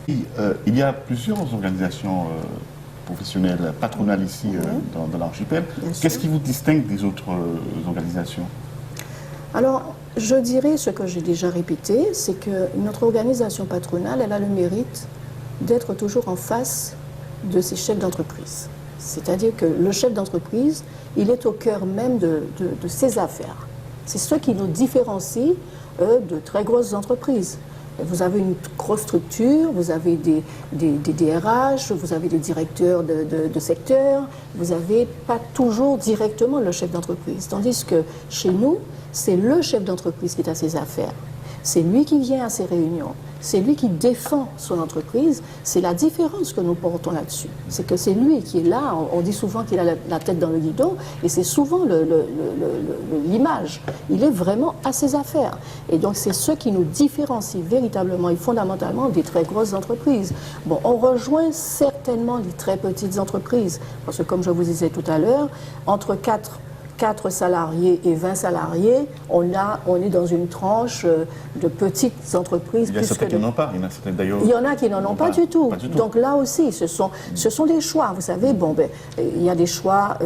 Il y a plusieurs organisations professionnelles, patronales ici dans l'archipel. Qu'est-ce qui vous distingue des autres organisations? Alors, je dirais ce que j'ai déjà répété, c'est que notre organisation patronale, elle a le mérite d'être toujours en face de ses chefs d'entreprise. C'est-à-dire que le chef d'entreprise, il est au cœur même de ses affaires. C'est ce qui nous différencie de très grosses entreprises. Vous avez une grosse structure, vous avez des DRH, vous avez des directeurs de secteur, vous n'avez pas toujours directement le chef d'entreprise. Tandis que chez nous, c'est le chef d'entreprise qui est à ses affaires. C'est lui qui vient à ses réunions, c'est lui qui défend son entreprise. C'est la différence que nous portons là-dessus. C'est que c'est lui qui est là, on dit souvent qu'il a la tête dans le guidon, et c'est souvent l'image. Il est vraiment à ses affaires. Et donc c'est ce qui nous différencie véritablement et fondamentalement des très grosses entreprises. Bon, on rejoint certainement les très petites entreprises, parce que comme je vous disais tout à l'heure, entre 4 salariés et 20 salariés, on est dans une tranche de petites entreprises. Il y a certains qui n'en ont pas, il y en a certains d'ailleurs. Il y en a qui n'en ont pas du tout. Donc là aussi, ce sont des choix. Vous savez, bon, il y a des choix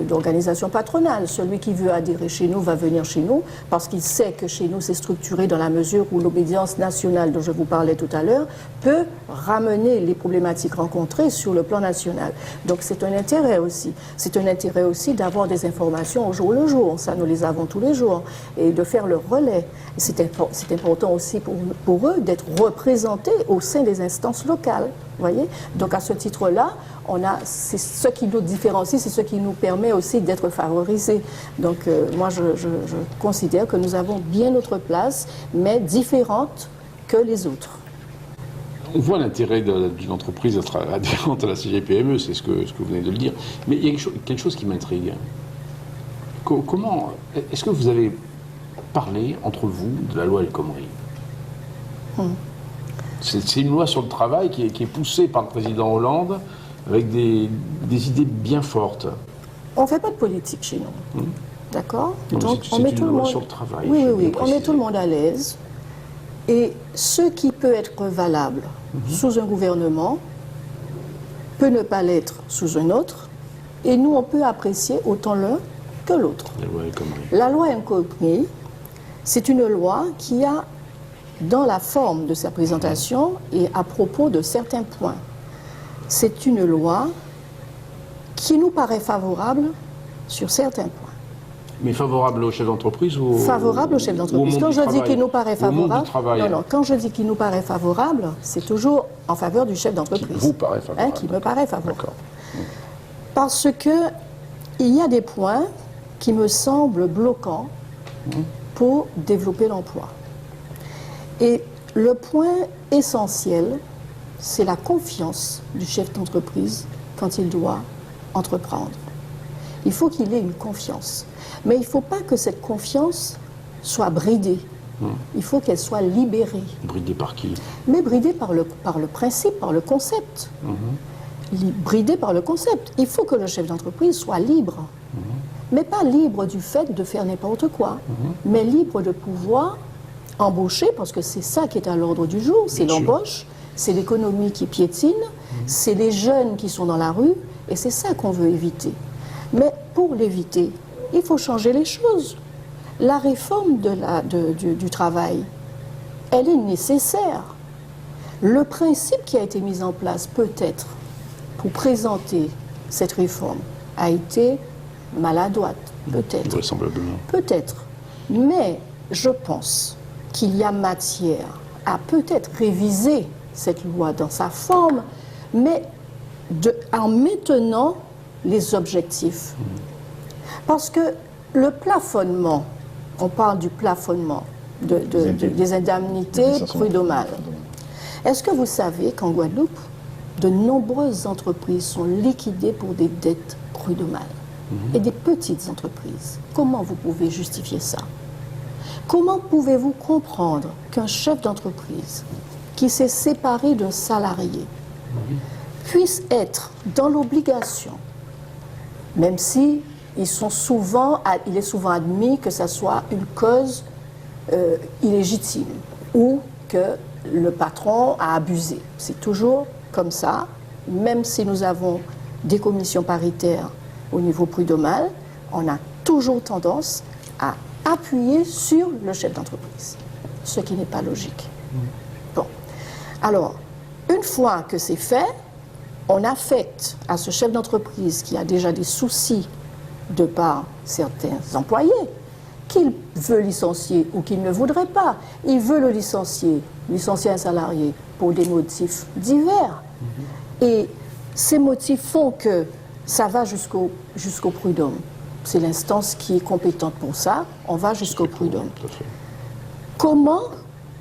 d'organisation patronale. Celui qui veut adhérer chez nous va venir chez nous parce qu'il sait que chez nous, c'est structuré dans la mesure où l'obédience nationale dont je vous parlais tout à l'heure peut ramener les problématiques rencontrées sur le plan national. Donc c'est un intérêt aussi. C'est un intérêt aussi d'avoir des informations au jour le jour, ça nous les avons tous les jours, et de faire le relais. C'est important aussi pour eux d'être représentés au sein des instances locales, voyez. Donc à ce titre-là, c'est ce qui nous différencie, c'est ce qui nous permet aussi d'être favorisés. Donc moi je considère que nous avons bien notre place, mais différente que les autres. On voit l'intérêt d'une entreprise adhérente à la CGPME, c'est ce que vous venez de le dire, mais il y a quelque chose qui m'intrigue. Comment est-ce que vous avez parlé entre vous de la loi El Khomri? C'est une loi sur le travail qui est poussée par le président Hollande avec des idées bien fortes. On ne fait pas de politique chez nous, d'accord? Donc on met tout le monde sur le travail. Oui, on met tout le monde à l'aise. Et ce qui peut être valable sous un gouvernement peut ne pas l'être sous un autre. Et nous, on peut apprécier autant l'un que l'autre. La loi El Khomri, c'est une loi qui a, dans la forme de sa présentation et à propos de certains points, c'est une loi qui nous paraît favorable sur certains points. Mais favorable aux chefs d'entreprise ou favorable aux chefs d'entreprise. Quand je dis qu'il nous paraît favorable, quand je dis qu'il nous paraît favorable, c'est toujours en faveur du chef d'entreprise. Qui vous paraît favorable. Qui me paraît favorable. Parce que il y a des points qui me semblent bloquants pour développer l'emploi. Et le point essentiel, c'est la confiance du chef d'entreprise quand il doit entreprendre. Il faut qu'il ait une confiance. Mais il ne faut pas que cette confiance soit bridée. Il faut qu'elle soit libérée. Bridée par qui? Mais bridée par le principe, par le concept. Bridée par le concept. Il faut que le chef d'entreprise soit libre. Mais pas libre du fait de faire n'importe quoi, mais libre de pouvoir embaucher, parce que c'est ça qui est à l'ordre du jour, c'est l'embauche, c'est l'économie qui piétine, c'est les jeunes qui sont dans la rue, et c'est ça qu'on veut éviter. Mais pour l'éviter, il faut changer les choses. La réforme du travail, elle est nécessaire. Le principe qui a été mis en place, peut-être, pour présenter cette réforme, a été maladroite, peut-être. Vraisemblablement. Peut-être. Mais je pense qu'il y a matière à peut-être réviser cette loi dans sa forme, mais en maintenant les objectifs. Parce que le plafonnement, on parle du plafonnement des indemnités prud'homales. Est-ce que vous savez qu'en Guadeloupe, de nombreuses entreprises sont liquidées pour des dettes prud'homales? Et des petites entreprises. Comment vous pouvez justifier ça? Comment pouvez-vous comprendre qu'un chef d'entreprise qui s'est séparé d'un salarié puisse être dans l'obligation, même si il est souvent admis que ça soit une cause illégitime ou que le patron a abusé. C'est toujours comme ça, même si nous avons des commissions paritaires au niveau prud'homal, on a toujours tendance à appuyer sur le chef d'entreprise, ce qui n'est pas logique. Bon. Alors, une fois que c'est fait, on affecte à ce chef d'entreprise qui a déjà des soucis de par certains employés, qu'il veut licencier ou qu'il ne voudrait pas. Il veut le licencier un salarié pour des motifs divers. Et ces motifs font que ça va jusqu'au prud'homme. C'est l'instance qui est compétente pour ça. On va jusqu'au prud'homme. Comment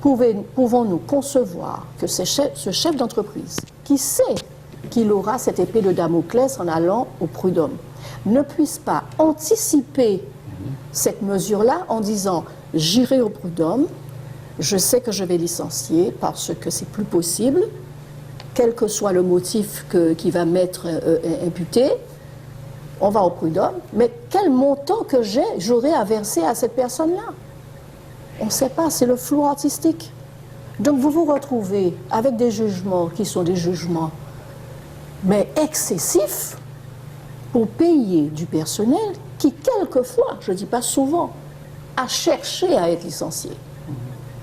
pouvons-nous concevoir que ce chef d'entreprise, qui sait qu'il aura cette épée de Damoclès en allant au prud'homme, ne puisse pas anticiper cette mesure-là en disant « j'irai au prud'homme, je sais que je vais licencier parce que c'est plus possible, quel que soit le motif qui va m'être imputé, on va au prud'homme, mais quel montant que j'aurai à verser à cette personne-là ?» On ne sait pas, c'est le flou artistique. Donc vous vous retrouvez avec des jugements qui sont des jugements, mais excessifs, pour payer du personnel qui, quelquefois, je ne dis pas souvent, a cherché à être licencié.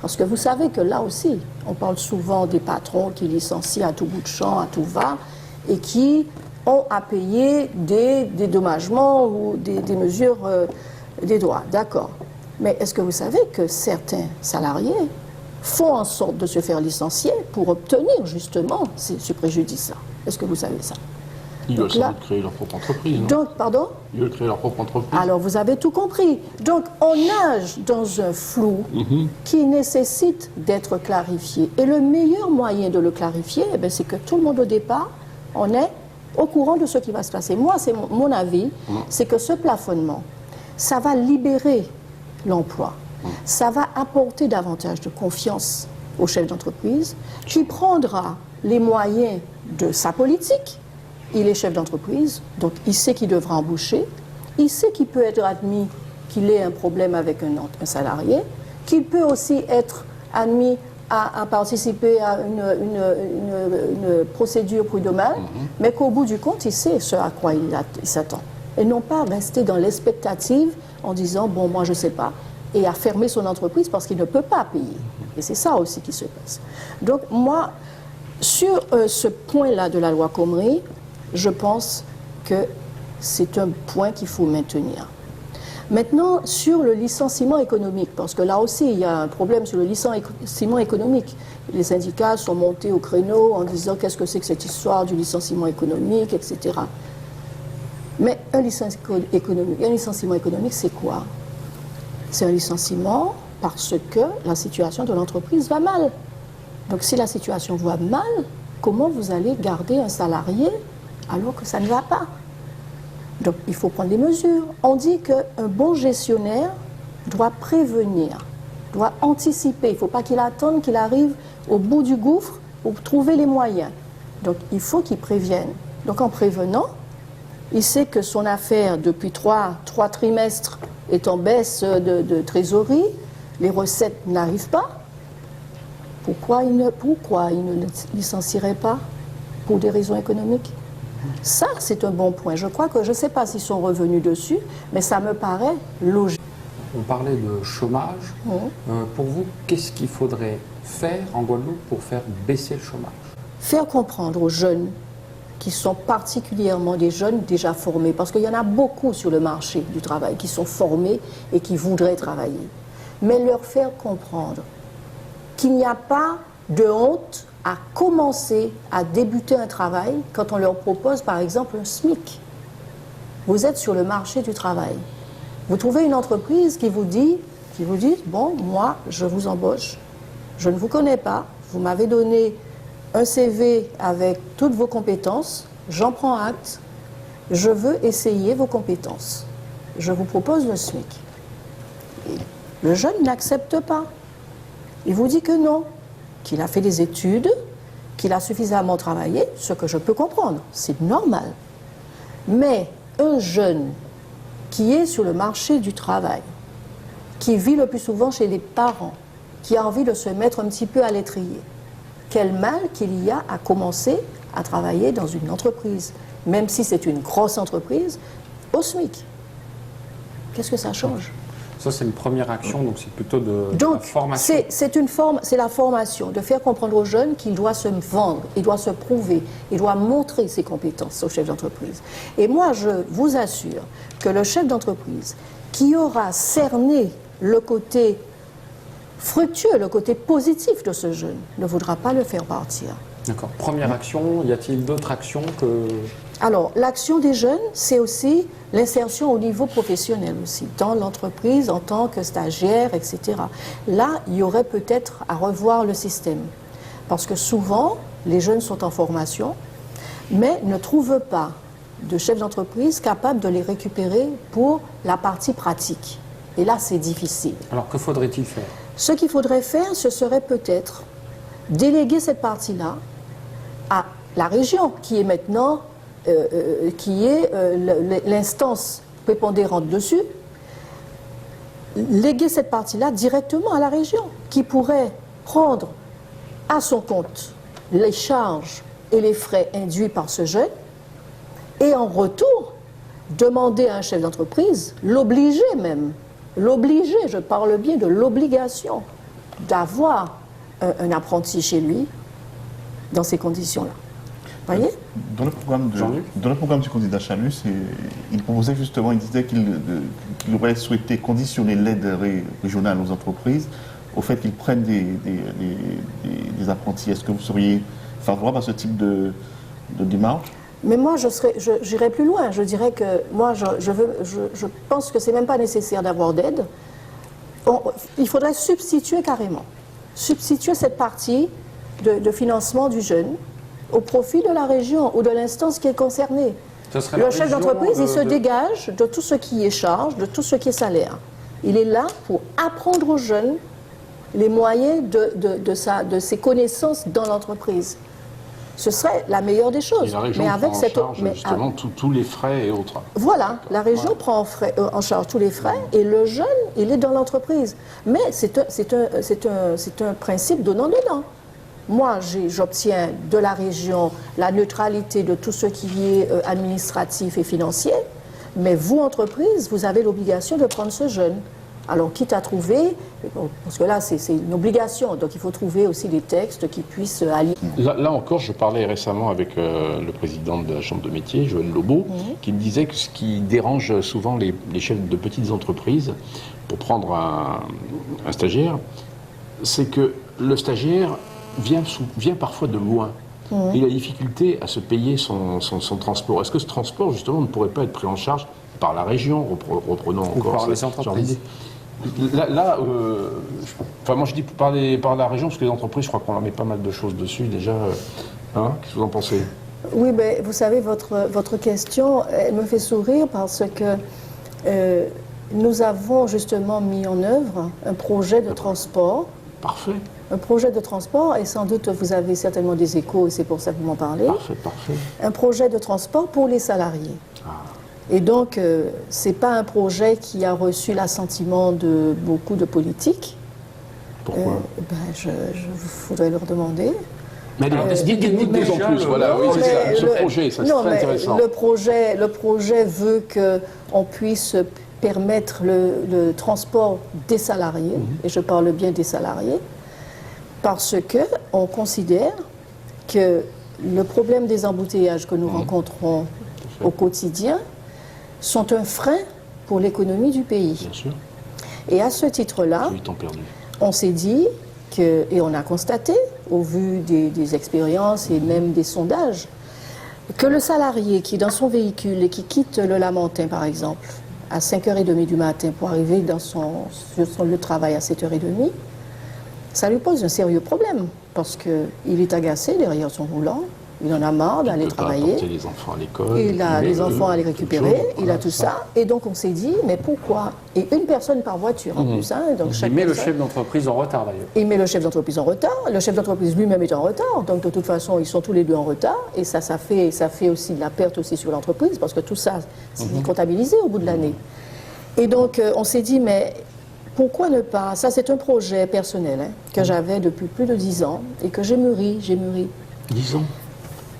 Parce que vous savez que là aussi, on parle souvent des patrons qui licencient à tout bout de champ, à tout va, et qui ont à payer des dédommagements ou des mesures des droits. D'accord. Mais est-ce que vous savez que certains salariés font en sorte de se faire licencier pour obtenir justement ce préjudice-là? Est-ce que vous savez ça? Ils veulent sans doute créer leur propre entreprise, non? Donc, pardon? Ils veulent créer leur propre entreprise. Alors, vous avez tout compris. Donc, on nage dans un flou qui nécessite d'être clarifié. Et le meilleur moyen de le clarifier, eh bien, c'est que tout le monde, au départ, on est au courant de ce qui va se passer. Moi, c'est mon avis, c'est que ce plafonnement, ça va libérer l'emploi. Ça va apporter davantage de confiance au chef d'entreprise qui prendra les moyens de sa politique. Il est chef d'entreprise, donc il sait qu'il devra embaucher, il sait qu'il peut être admis qu'il ait un problème avec un salarié, qu'il peut aussi être admis à participer à une procédure prud'homale, mais qu'au bout du compte, il sait ce à quoi il s'attend. Et non pas rester dans l'expectative en disant « bon, moi je ne sais pas », et à fermer son entreprise parce qu'il ne peut pas payer. Et c'est ça aussi qui se passe. Donc moi, sur ce point-là de la loi Khomri, je pense que c'est un point qu'il faut maintenir. Maintenant, sur le licenciement économique, parce que là aussi, il y a un problème sur le licenciement économique. Les syndicats sont montés au créneau en disant qu'est-ce que c'est que cette histoire du licenciement économique, etc. Mais un licenciement économique, c'est quoi? C'est un licenciement parce que la situation de l'entreprise va mal. Donc si la situation va mal, comment vous allez garder un salarié alors que ça ne va pas? Donc il faut prendre des mesures. On dit qu'un bon gestionnaire doit prévenir, doit anticiper. Il ne faut pas qu'il attende qu'il arrive au bout du gouffre pour trouver les moyens. Donc il faut qu'il prévienne. Donc en prévenant, il sait que son affaire, depuis trois trimestres, est en baisse de trésorerie, les recettes n'arrivent pas. Pourquoi il ne licencierait pas? Pour des raisons économiques. Ça, c'est un bon point. Je crois que, je ne sais pas s'ils sont revenus dessus, mais ça me paraît logique. On parlait de chômage. Pour vous, qu'est-ce qu'il faudrait faire en Guadeloupe pour faire baisser le chômage? Faire comprendre aux jeunes, qui sont particulièrement des jeunes déjà formés, parce qu'il y en a beaucoup sur le marché du travail qui sont formés et qui voudraient travailler, mais leur faire comprendre qu'il n'y a pas de honte à commencer à débuter un travail quand on leur propose par exemple un SMIC. Vous êtes sur le marché du travail. Vous trouvez une entreprise qui vous dit bon, moi, je vous embauche, je ne vous connais pas, vous m'avez donné un CV avec toutes vos compétences, j'en prends acte, je veux essayer vos compétences. Je vous propose le SMIC. Et le jeune n'accepte pas. Il vous dit que non, qu'il a fait des études, qu'il a suffisamment travaillé, ce que je peux comprendre, c'est normal. Mais un jeune qui est sur le marché du travail, qui vit le plus souvent chez les parents, qui a envie de se mettre un petit peu à l'étrier, quel mal qu'il y a à commencer à travailler dans une entreprise, même si c'est une grosse entreprise, au SMIC. Qu'est-ce que ça change? Ça, c'est une première action, donc c'est plutôt de la Donc, formation. c'est la formation, de faire comprendre aux jeunes qu'il doit se vendre, il doit se prouver, il doit montrer ses compétences au chef d'entreprise. Et moi, je vous assure que le chef d'entreprise qui aura cerné le côté fructueux, le côté positif de ce jeune, ne voudra pas le faire partir. D'accord. Première action, y a-t-il d'autres actions que... Alors, l'action des jeunes, c'est aussi l'insertion au niveau professionnel aussi, dans l'entreprise en tant que stagiaire, etc. Là, il y aurait peut-être à revoir le système. Parce que souvent, les jeunes sont en formation, mais ne trouvent pas de chef d'entreprise capable de les récupérer pour la partie pratique. Et là, c'est difficile. Alors, que faudrait-il faire? Ce qu'il faudrait faire, ce serait peut-être déléguer cette partie-là à la région, qui est maintenant l'instance prépondérante dessus, léguer cette partie-là directement à la région, qui pourrait prendre à son compte les charges et les frais induits par ce jeune, et en retour, demander à un chef d'entreprise, l'obliger même, l'obliger, je parle bien de l'obligation, d'avoir un apprenti chez lui dans ces conditions-là. Voyez? Dans le programme du candidat Chalus, il proposait justement, il disait qu'il aurait souhaité conditionner l'aide régionale aux entreprises au fait qu'ils prennent des apprentis. Est-ce que vous seriez favorable à ce type de démarche? Mais moi, j'irais plus loin. Je dirais que moi, je pense que c'est même pas nécessaire d'avoir d'aide. Il faudrait substituer carrément. Substituer cette partie de financement du jeune au profit de la région ou de l'instance qui est concernée. Le chef d'entreprise, il se dégage de tout ce qui est charge, de tout ce qui est salaire. Il est là pour apprendre aux jeunes les moyens de ses connaissances dans l'entreprise. Ce serait la meilleure des choses. Et la région prend en charge justement tous les frais et autres. Voilà, la région prend en charge tous les frais et le jeune, il est dans l'entreprise. Mais c'est un principe donnant-donnant. Moi, j'obtiens de la région la neutralité de tout ce qui est administratif et financier, mais vous, entreprise, vous avez l'obligation de prendre ce jeune. Alors, quitte à trouver, parce que là, c'est une obligation, donc il faut trouver aussi des textes qui puissent allier. Là encore, je parlais récemment avec le président de la Chambre de métier, Joël Lobo, qui me disait que ce qui dérange souvent les chefs de petites entreprises pour prendre un stagiaire, c'est que le stagiaire vient parfois de loin. Il a difficulté à se payer son transport. Est-ce que ce transport, justement, ne pourrait pas être pris en charge par la région, reprenons encore par les entreprises? Moi je dis par la région, parce que les entreprises, je crois qu'on leur met pas mal de choses dessus déjà. Qu'est-ce que vous en pensez? Oui, mais vous savez, votre question, elle me fait sourire parce que nous avons justement mis en œuvre un projet de transport. Parfait. Un projet de transport, et sans doute vous avez certainement des échos, et c'est pour ça que vous m'en parlez. Parfait. Un projet de transport pour les salariés. Et donc, ce n'est pas un projet qui a reçu l'assentiment de beaucoup de politiques. Pourquoi? Je voudrais leur demander. Mais dites-nous en plus, voilà, oui, c'est ça, ce projet, ça c'est très intéressant. Le projet veut qu'on puisse permettre le transport des salariés, et je parle bien des salariés, parce qu'on considère que le problème des embouteillages que nous rencontrons au quotidien sont un frein pour l'économie du pays. Bien sûr. Et à ce titre-là, on s'est dit et on a constaté, au vu des expériences et même des sondages, que le salarié qui est dans son véhicule et qui quitte le Lamentin, par exemple, à 5h30 du matin pour arriver sur son lieu de travail à 7h30, ça lui pose un sérieux problème, parce qu'il est agacé derrière son volant, il en a marre d'aller travailler. Il peut pas porter les enfants à l'école. Il a les enfants à les récupérer, il a tout ça. Et donc on s'est dit, mais pourquoi? Et une personne par voiture en plus. Donc il met le chef d'entreprise en retard d'ailleurs. Il met le chef d'entreprise en retard, le chef d'entreprise lui-même est en retard, donc de toute façon ils sont tous les deux en retard, et ça fait aussi de la perte aussi sur l'entreprise, parce que tout ça, c'est comptabilisé au bout de l'année. Et donc on s'est dit, mais Pourquoi ne pas? Ça, c'est un projet personnel que j'avais depuis plus de 10 ans et que j'ai mûri. 10 ans?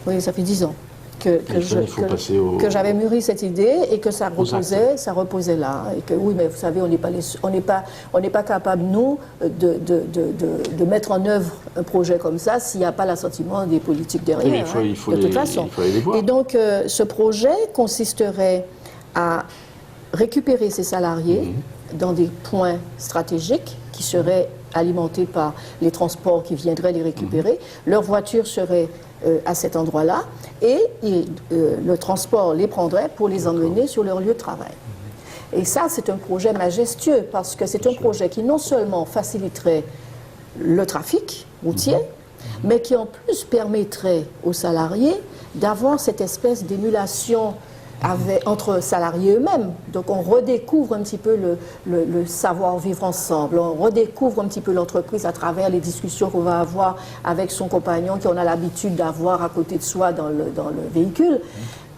Oui, ça fait 10 ans que j'avais mûri cette idée et que ça reposait là. Et que oui, mais vous savez, on n'est pas capable, nous, de mettre en œuvre un projet comme ça s'il n'y a pas l'assentiment des politiques derrière, de toute façon. Et donc, ce projet consisterait à récupérer ces salariés dans des points stratégiques qui seraient alimentés par les transports qui viendraient les récupérer. Leur voiture serait à cet endroit-là et le transport les prendrait pour les emmener sur leur lieu de travail. Et ça, c'est un projet majestueux parce que c'est un projet qui non seulement faciliterait le trafic routier, mais qui en plus permettrait aux salariés d'avoir cette espèce d'émulation entre salariés eux-mêmes. Donc on redécouvre un petit peu le savoir-vivre ensemble, on redécouvre un petit peu l'entreprise à travers les discussions qu'on va avoir avec son compagnon qu'on a l'habitude d'avoir à côté de soi dans le véhicule.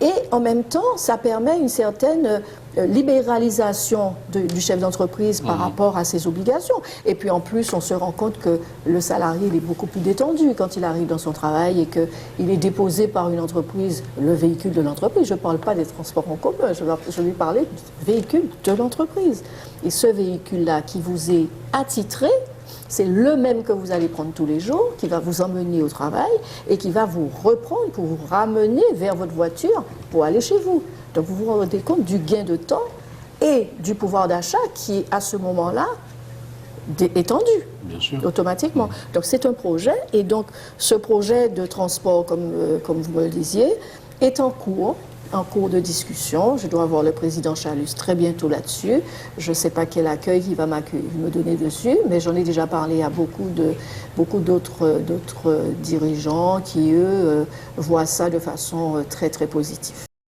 Et en même temps, ça permet une certaine libéralisation du chef d'entreprise par rapport à ses obligations. Et puis en plus, on se rend compte que le salarié il est beaucoup plus détendu quand il arrive dans son travail et qu'il est déposé par une entreprise, le véhicule de l'entreprise. Je ne parle pas des transports en commun, je vais parler du véhicule de l'entreprise. Et ce véhicule-là qui vous est attitré, c'est le même que vous allez prendre tous les jours, qui va vous emmener au travail et qui va vous reprendre pour vous ramener vers votre voiture pour aller chez vous. Donc vous vous rendez compte du gain de temps et du pouvoir d'achat qui est à ce moment-là étendu. Bien sûr. Automatiquement. Donc c'est un projet et donc ce projet de transport, comme vous me le disiez, est en cours de discussion. Je dois avoir le président Chalus très bientôt là-dessus. Je ne sais pas quel accueil il va me donner dessus, mais j'en ai déjà parlé à beaucoup d'autres dirigeants qui, eux, voient ça de façon très, très positive.